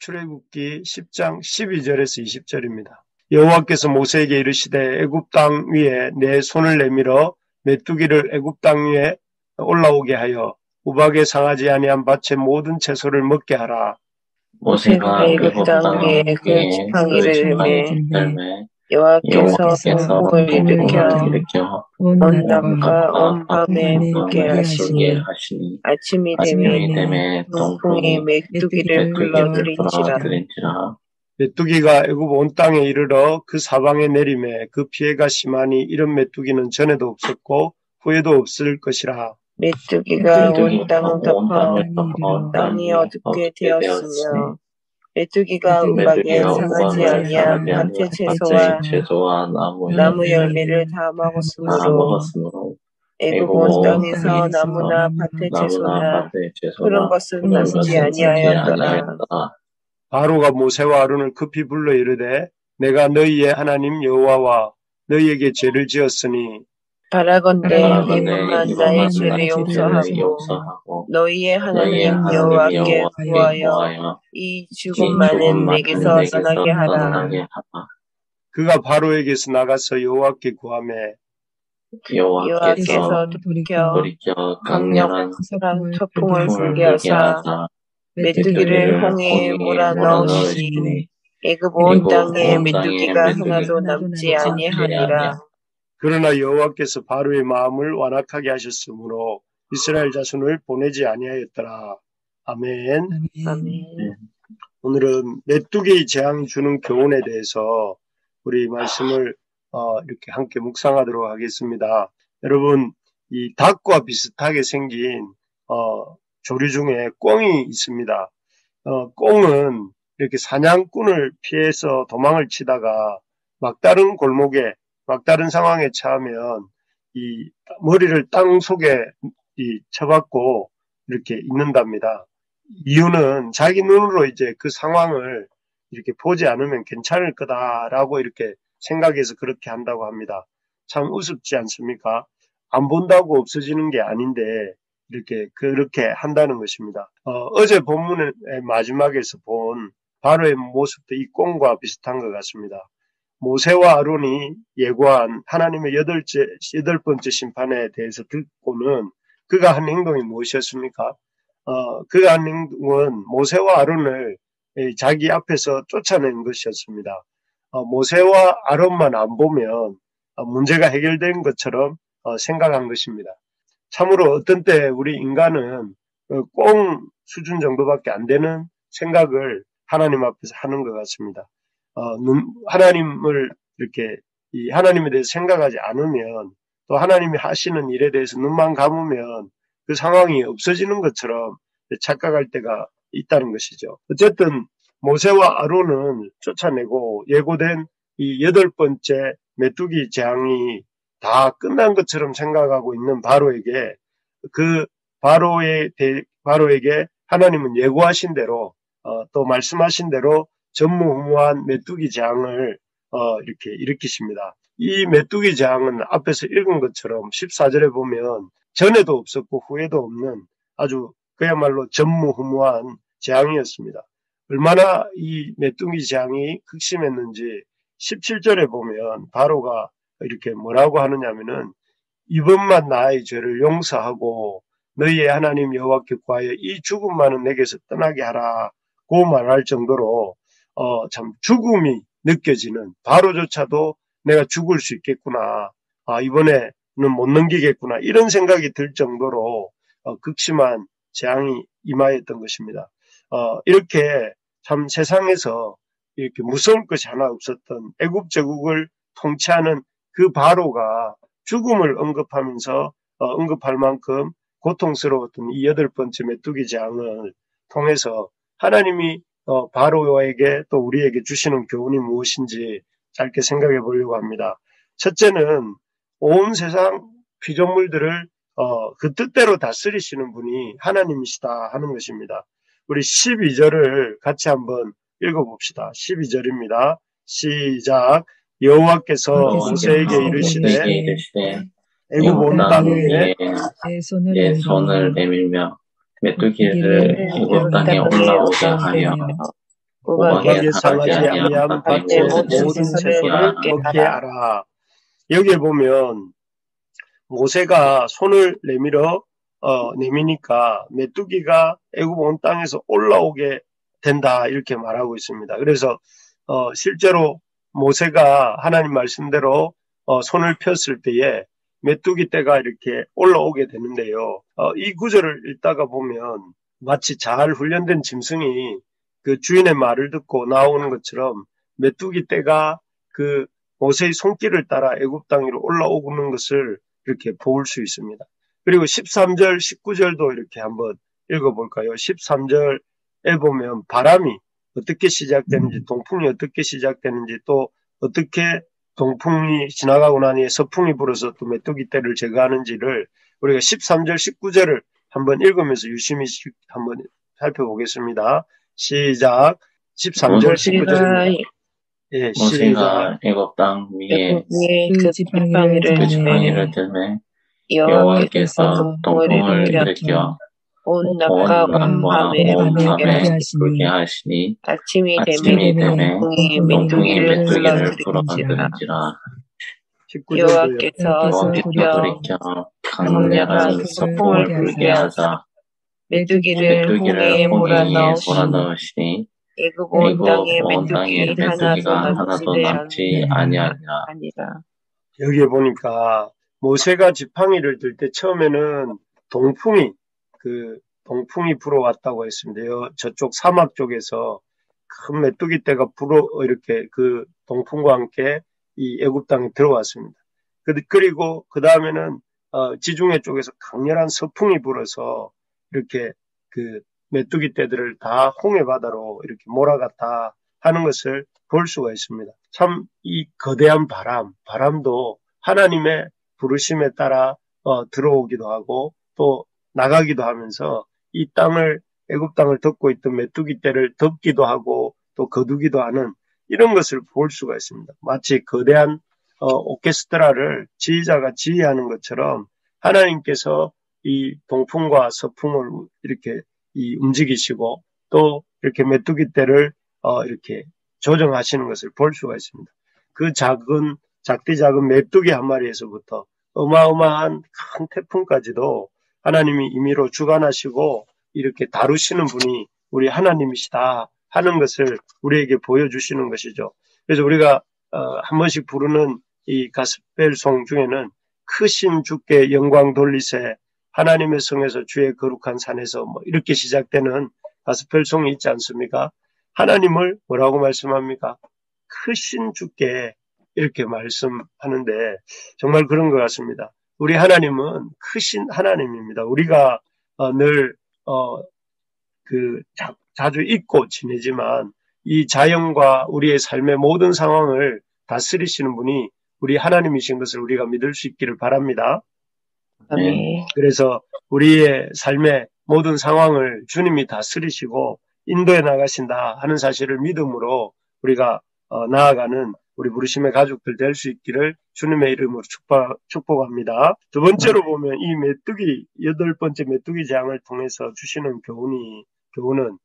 출애굽기 10장 12절에서 20절입니다. 여호와께서 모세에게 이르시되 애굽 땅 위에 내 손을 내밀어 메뚜기를 애굽 땅 위에 올라오게 하여 우박에 상하지 아니한 밭의 모든 채소를 먹게 하라. 모세가 애굽 땅 위에 그 지팡이를 들매 여호와께서 동풍을 일으켜 온 낮과 온 밤에 불게 하시니 아침이 되매 동풍이 메뚜기를 불러들인지라. 메뚜기가 애굽 온 땅에 이르러 그 사방에 내림에 그 피해가 심하니 이런 메뚜기는 전에도 없었고 후에도 없을 것이라. 메뚜기가 온 땅을 덮어 땅이 어둡게 되었으며 메뚜기가 우박에 상하지 아니한 밭의 채소와 나무 열매를 다 먹었으므로 애굽 온 땅에서 나무나 밭의 채소나 푸른 것은 남지 아니하였더라. 바로가 모세와 아론을 급히 불러 이르되 내가 너희의 하나님 여호와와 너희에게 죄를 지었으니 바라건대 이번만 나의 죄를 용서하고 너희의 하나님 여호와께 구하여 이 죽음만은 내게서 떠나게 하라. 그가 바로에게서 나가서 여호와께 구하매 여호와께서 돌이켜 강력한 태풍을 불게 하사 메뚜기를 홍해에 몰아넣으시니 애굽 온 땅에 메뚜기가 하나도 남지 아니하니라. 그러나 여호와께서 바로의 마음을 완악하게 하셨으므로 이스라엘 자손을 보내지 아니하였더라. 아멘. 오늘은 메뚜기의 재앙이 주는 교훈에 대해서 우리 말씀을 이렇게 함께 묵상하도록 하겠습니다. 여러분, 이 닭과 비슷하게 생긴 조류 중에 꿩이 있습니다. 꿩은 이렇게 사냥꾼을 피해서 도망을 치다가 막다른 골목에 막다른 상황에 처하면 이 머리를 땅 속에 쳐박고 이렇게 있는답니다. 이유는 자기 눈으로 이제 그 상황을 이렇게 보지 않으면 괜찮을 거다라고 이렇게 생각해서 그렇게 한다고 합니다. 참 우습지 않습니까? 안 본다고 없어지는 게 아닌데 이렇게 그렇게 한다는 것입니다. 어제 본문의 마지막에서 본 바로의 모습도 이 꿩과 비슷한 것 같습니다. 모세와 아론이 예고한 하나님의 여덟 번째 심판에 대해서 듣고는 그가 한 행동이 무엇이었습니까? 그가 한 행동은 모세와 아론을 자기 앞에서 쫓아낸 것이었습니다. 모세와 아론만 안 보면 문제가 해결된 것처럼 생각한 것입니다. 참으로 어떤 때 우리 인간은 꽁 수준 정도밖에 안 되는 생각을 하나님 앞에서 하는 것 같습니다. 하나님을 이렇게 하나님에 대해서 생각하지 않으면 또 하나님이 하시는 일에 대해서 눈만 감으면 그 상황이 없어지는 것처럼 착각할 때가 있다는 것이죠. 어쨌든 모세와 아론은 쫓아내고 예고된 이 8번째 메뚜기 재앙이 다 끝난 것처럼 생각하고 있는 바로에게 그 바로에게 하나님은 예고하신 대로 또 말씀하신 대로 전무후무한 메뚜기 재앙을 이렇게 일으키십니다. 이 메뚜기 재앙은 앞에서 읽은 것처럼 14절에 보면 전에도 없었고 후에도 없는 아주 그야말로 전무후무한 재앙이었습니다. 얼마나 이 메뚜기 재앙이 극심했는지 17절에 보면 바로가 이렇게 뭐라고 하느냐면은 이번만 나의 죄를 용서하고 너희의 하나님 여호와께 구하여 이 죽음만은 내게서 떠나게 하라고 말할 정도로 참 죽음이 느껴지는 바로조차도 내가 죽을 수 있겠구나. 이번에는 못 넘기겠구나. 이런 생각이 들 정도로 극심한 재앙이 임하였던 것입니다. 이렇게 참 세상에서 이렇게 무서울 것이 하나 없었던 애굽 제국을 통치하는 그 바로가 죽음을 언급할 만큼 고통스러웠던 이 8번째 메뚜기 재앙을 통해서 하나님이 바로에게 또 우리에게 주시는 교훈이 무엇인지 짧게 생각해 보려고 합니다. 첫째는 온 세상 피조물들을 그 뜻대로 다스리시는 분이 하나님이시다 하는 것입니다. 우리 12절을 같이 한번 읽어봅시다. 12절입니다. 시작. 여호와께서 모세에게 이르시되 애굽 온 땅에 내 손을 내밀며 메뚜기를 애굽 땅에 올라오게 하여 우박에 상하지 아니함 밭의 모든 채소를 먹게 하라. 여기에 보면 모세가 손을 내미니까 메뚜기가 애굽 온 땅에서 올라오게 된다 이렇게 말하고 있습니다. 그래서 실제로 모세가 하나님 말씀대로 손을 폈을 때에 메뚜기 떼가 이렇게 올라오게 되는데요. 이 구절을 읽다가 보면 마치 잘 훈련된 짐승이 그 주인의 말을 듣고 나오는 것처럼 메뚜기 떼가 그 모세의 손길을 따라 애굽 땅 위로 올라오는 것을 이렇게 볼 수 있습니다. 그리고 13절, 19절도 이렇게 한번 읽어볼까요? 13절에 보면 바람이 어떻게 시작되는지, 동풍이 어떻게 시작되는지, 또 어떻게 동풍이 지나가고 나니 서풍이 불어서 또 메뚜기 떼를 제거하는지를 우리가 13절, 19절을 한번 읽으면서 유심히 한번 살펴보겠습니다. 시작. 13절, 19절입니다. 예, 모세가 애굽 땅 위에 그 지팡이를 들매 여호와께서 동풍을 일으켜 온 낮과 밤에 불게 하시니 아침이 되매 동풍이 메뚜기를 불어들인지라. 여호와께서 돌이켜 강렬한 서풍을 불게 하사 메뚜기를 홍해에 몰아넣으시니 애굽 온 땅에 메뚜기가 하나도 남지 아니하니라. 여기에 보니까 모세가 지팡이를 들 때 처음에는 동풍이 불어왔다고 했습니다. 저쪽 사막 쪽에서 큰 메뚜기 떼가 이렇게 그 동풍과 함께 이 애굽 땅에 들어왔습니다. 그리고 그 다음에는 지중해 쪽에서 강렬한 서풍이 불어서 이렇게 그 메뚜기 떼들을 다 홍해 바다로 이렇게 몰아갔다 하는 것을 볼 수가 있습니다. 참 이 거대한 바람도 하나님의 부르심에 따라 들어오기도 하고 또 나가기도 하면서 이 땅을 애굽 땅을 덮고 있던 메뚜기 떼를 덮기도 하고 또 거두기도 하는 이런 것을 볼 수가 있습니다. 마치 거대한 오케스트라를 지휘자가 지휘하는 것처럼 하나님께서 이 동풍과 서풍을 이렇게 움직이시고 또 이렇게 메뚜기 떼를 이렇게 조정하시는 것을 볼 수가 있습니다. 그 작디 작은 메뚜기 한 마리에서부터 어마어마한 큰 태풍까지도 하나님이 임의로 주관하시고 이렇게 다루시는 분이 우리 하나님이시다 하는 것을 우리에게 보여주시는 것이죠. 그래서 우리가 한 번씩 부르는 이 가스펠송 중에는 크신 주께 영광 돌리세 하나님의 성에서 주의 거룩한 산에서 이렇게 시작되는 가스펠송이 있지 않습니까? 하나님을 뭐라고 말씀합니까? 크신 주께 이렇게 말씀하는데 정말 그런 것 같습니다. 우리 하나님은 크신 하나님입니다. 우리가 늘 자주 잊고 지내지만 이 자연과 우리의 삶의 모든 상황을 다스리시는 분이 우리 하나님이신 것을 우리가 믿을 수 있기를 바랍니다. 그래서 우리의 삶의 모든 상황을 주님이 다스리시고 인도해 나가신다 하는 사실을 믿음으로 우리가 나아가는 우리 부르심의 가족들 될 수 있기를 주님의 이름으로 축복합니다. 두 번째로 보면 이 여덟 번째 메뚜기 재앙을 통해서 주시는 교훈은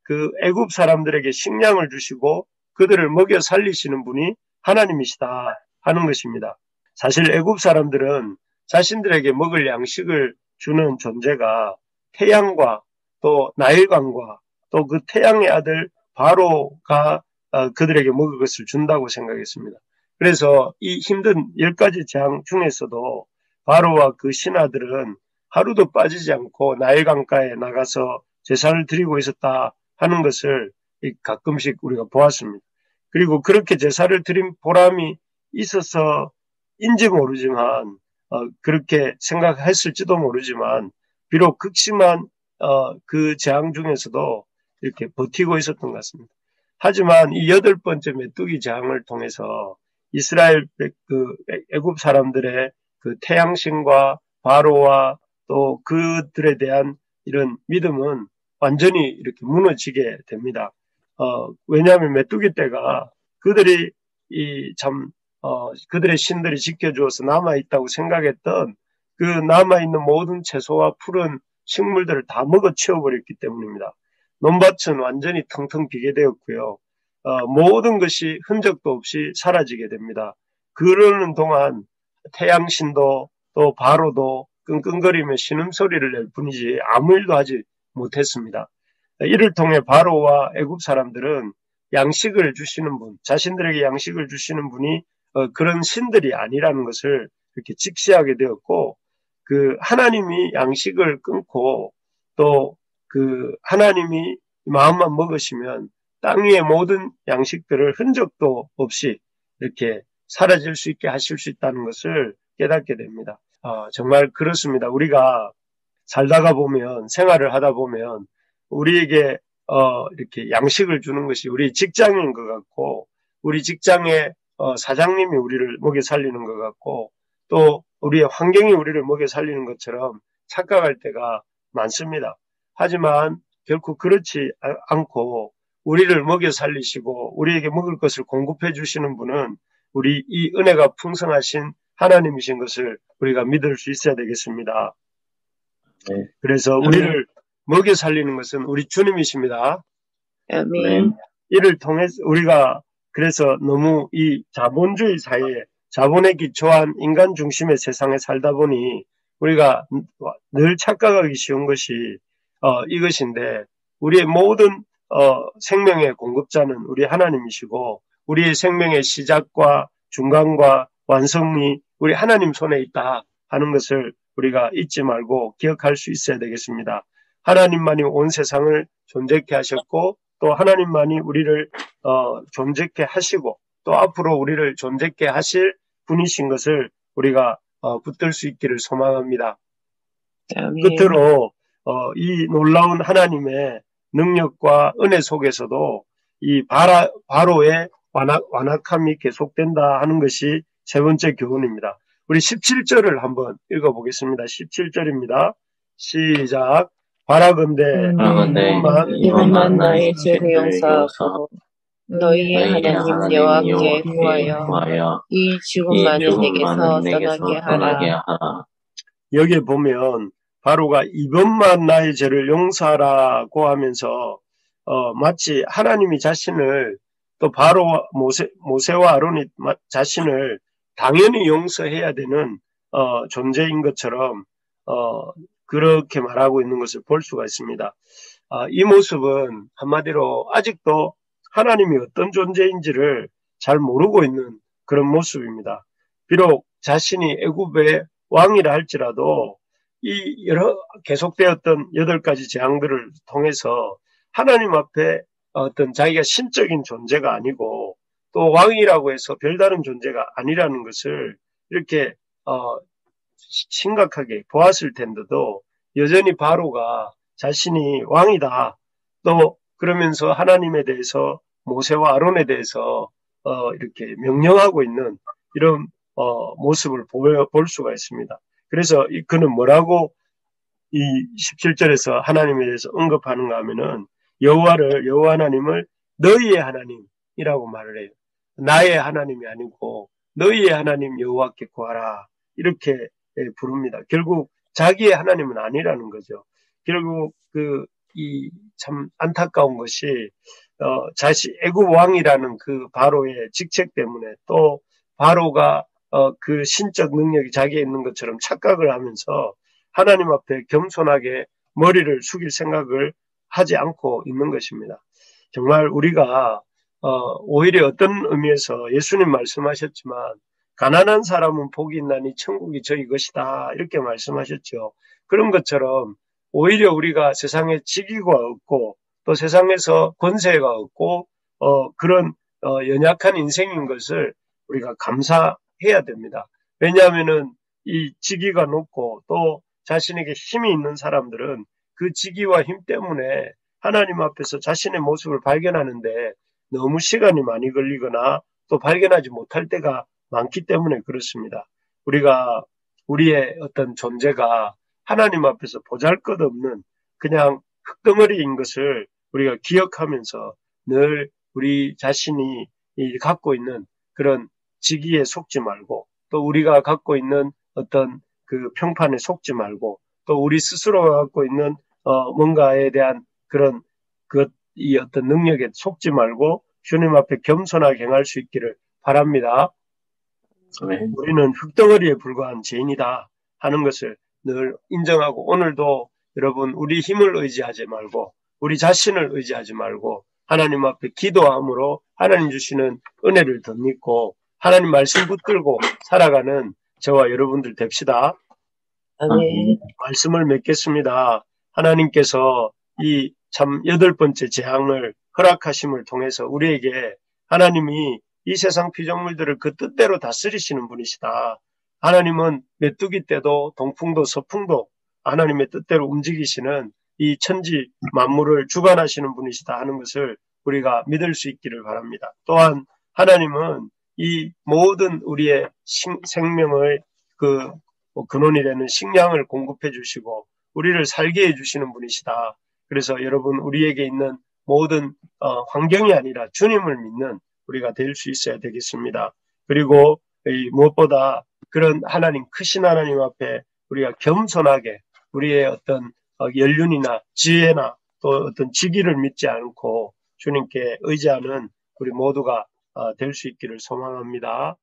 그 애굽 사람들에게 식량을 주시고 그들을 먹여 살리시는 분이 하나님이시다 하는 것입니다. 사실 애굽 사람들은 자신들에게 먹을 양식을 주는 존재가 태양과 또 나일강과 또 그 태양의 아들 바로가 그들에게 먹을 것을 준다고 생각했습니다. 그래서 이 힘든 10가지 재앙 중에서도 바로와 그 신하들은 하루도 빠지지 않고 나일강가에 나가서 제사를 드리고 있었다 하는 것을 가끔씩 우리가 보았습니다. 그리고 그렇게 제사를 드린 보람이 있어서인지 모르지만 그렇게 생각했을지도 모르지만 비록 극심한 그 재앙 중에서도 이렇게 버티고 있었던 것 같습니다. 하지만 이 8번째 메뚜기 재앙을 통해서 이스라엘 애굽 사람들의 그 태양신과 바로와 또 그들에 대한 이런 믿음은 완전히 이렇게 무너지게 됩니다. 왜냐하면 메뚜기 떼가 그들이 그들의 신들이 지켜주어서 남아있다고 생각했던 그 남아있는 모든 채소와 푸른 식물들을 다 먹어 치워버렸기 때문입니다. 논밭은 완전히 텅텅 비게 되었고요. 모든 것이 흔적도 없이 사라지게 됩니다. 그러는 동안 태양신도 또 바로도 끙끙거리며 신음소리를 낼 뿐이지 아무 일도 하지 못했습니다. 이를 통해 바로와 애굽 사람들은 양식을 주시는 분, 자신들에게 양식을 주시는 분이 그런 신들이 아니라는 것을 이렇게 직시하게 되었고, 그 하나님이 양식을 끊고 또 그 하나님이 마음만 먹으시면 땅 위의 모든 양식들을 흔적도 없이 이렇게 사라질 수 있게 하실 수 있다는 것을 깨닫게 됩니다. 정말 그렇습니다. 우리가 살다가 보면, 생활을 하다 보면 우리에게 이렇게 양식을 주는 것이 우리 직장인 것 같고, 우리 직장의 사장님이 우리를 먹여 살리는 것 같고, 또 우리의 환경이 우리를 먹여 살리는 것처럼 착각할 때가 많습니다. 하지만 결코 그렇지 않고 우리를 먹여 살리시고 우리에게 먹을 것을 공급해 주시는 분은 우리 이 은혜가 풍성하신 하나님이신 것을 우리가 믿을 수 있어야 되겠습니다. 네. 그래서 우리를 먹여 살리는 것은 우리 주님이십니다. 아멘. 이를 통해서 우리가 그래서 너무 이 자본주의 사회에 자본에 기초한 인간 중심의 세상에 살다 보니 우리가 늘 착각하기 쉬운 것이 이것인데, 우리의 모든 생명의 공급자는 우리 하나님이시고 우리의 생명의 시작과 중간과 완성이 우리 하나님 손에 있다 하는 것을 우리가 잊지 말고 기억할 수 있어야 되겠습니다. 하나님만이 온 세상을 존재케 하셨고 또 하나님만이 우리를 존재케 하시고 또 앞으로 우리를 존재케 하실 분이신 것을 우리가 붙들 수 있기를 소망합니다. 아멘. 끝으로 이 놀라운 하나님의 능력과 은혜 속에서도 이 바로의 완악함이 계속된다 하는 것이 세 번째 교훈입니다. 우리 17절을 한번 읽어보겠습니다. 17절입니다. 시작. 바라건대 이번만 나의 죄를 용서하고 너희의 하나님 여호와께 구하여 이 죽음만을 내게서 떠나게 하라. 여기에 보면 바로가 이번만 나의 죄를 용서하라고 하면서 마치 하나님이 자신을, 또 바로 모세와 아론이 자신을 당연히 용서해야 되는 존재인 것처럼 그렇게 말하고 있는 것을 볼 수가 있습니다. 이 모습은 한마디로 아직도 하나님이 어떤 존재인지를 잘 모르고 있는 그런 모습입니다. 비록 자신이 애굽의 왕이라 할지라도 이 여러 계속되었던 8가지 재앙들을 통해서 하나님 앞에 어떤 자기가 신적인 존재가 아니고 또 왕이라고 해서 별다른 존재가 아니라는 것을 이렇게 심각하게 보았을 텐데도 여전히 바로가 자신이 왕이다, 또 그러면서 하나님에 대해서 모세와 아론에 대해서 이렇게 명령하고 있는 이런 모습을 볼 수가 있습니다. 그래서 그는 뭐라고 이 17절에서 하나님에 대해서 언급하는가 하면은 여호와 하나님을 너희의 하나님이라고 말을 해요. 나의 하나님이 아니고 너희의 하나님 여호와께 구하라, 이렇게 부릅니다. 결국 자기의 하나님은 아니라는 거죠. 결국 이 참 안타까운 것이 애굽 왕이라는 그 바로의 직책 때문에 또 바로가 그 신적 능력이 자기에 있는 것처럼 착각을 하면서 하나님 앞에 겸손하게 머리를 숙일 생각을 하지 않고 있는 것입니다. 정말 우리가 오히려 어떤 의미에서 예수님 말씀하셨지만 가난한 사람은 복이 있나니 천국이 저희 것이다, 이렇게 말씀하셨죠. 그런 것처럼 오히려 우리가 세상에 직위가 없고 또 세상에서 권세가 없고 그런 연약한 인생인 것을 우리가 감사해야 됩니다. 왜냐하면은 이 직위가 높고 또 자신에게 힘이 있는 사람들은 그 직위와 힘 때문에 하나님 앞에서 자신의 모습을 발견하는데 너무 시간이 많이 걸리거나 또 발견하지 못할 때가 많기 때문에 그렇습니다. 우리가 우리의 어떤 존재가 하나님 앞에서 보잘것없는 그냥 흙덩어리인 것을 우리가 기억하면서 늘 우리 자신이 갖고 있는 그런 직위에 속지 말고 또 우리가 갖고 있는 어떤 그 평판에 속지 말고 또 우리 스스로가 갖고 있는 뭔가에 대한 그런 이 어떤 능력에 속지 말고 주님 앞에 겸손하게 행할 수 있기를 바랍니다. 우리는 흙덩어리에 불과한 죄인이다 하는 것을 늘 인정하고, 오늘도 여러분 우리 힘을 의지하지 말고 우리 자신을 의지하지 말고 하나님 앞에 기도함으로 하나님 주시는 은혜를 덧입고 하나님 말씀 붙들고 살아가는 저와 여러분들 됩시다. 아멘. 말씀을 맺겠습니다. 하나님께서 이 참 8번째 재앙을 허락하심을 통해서 우리에게 하나님이 이 세상 피조물들을 그 뜻대로 다스리시는 분이시다. 하나님은 메뚜기 때도 동풍도 서풍도 하나님의 뜻대로 움직이시는 이 천지 만물을 주관하시는 분이시다 하는 것을 우리가 믿을 수 있기를 바랍니다. 또한 하나님은 이 모든 우리의 생명을 근원이 되는 식량을 공급해 주시고 우리를 살게 해 주시는 분이시다. 그래서 여러분 우리에게 있는 모든 환경이 아니라 주님을 믿는 우리가 될 수 있어야 되겠습니다. 그리고 무엇보다 그런 하나님, 크신 하나님 앞에 우리가 겸손하게 우리의 어떤 연륜이나 지혜나 또 어떤 직위를 믿지 않고 주님께 의지하는 우리 모두가 될 수 있기를 소망합니다.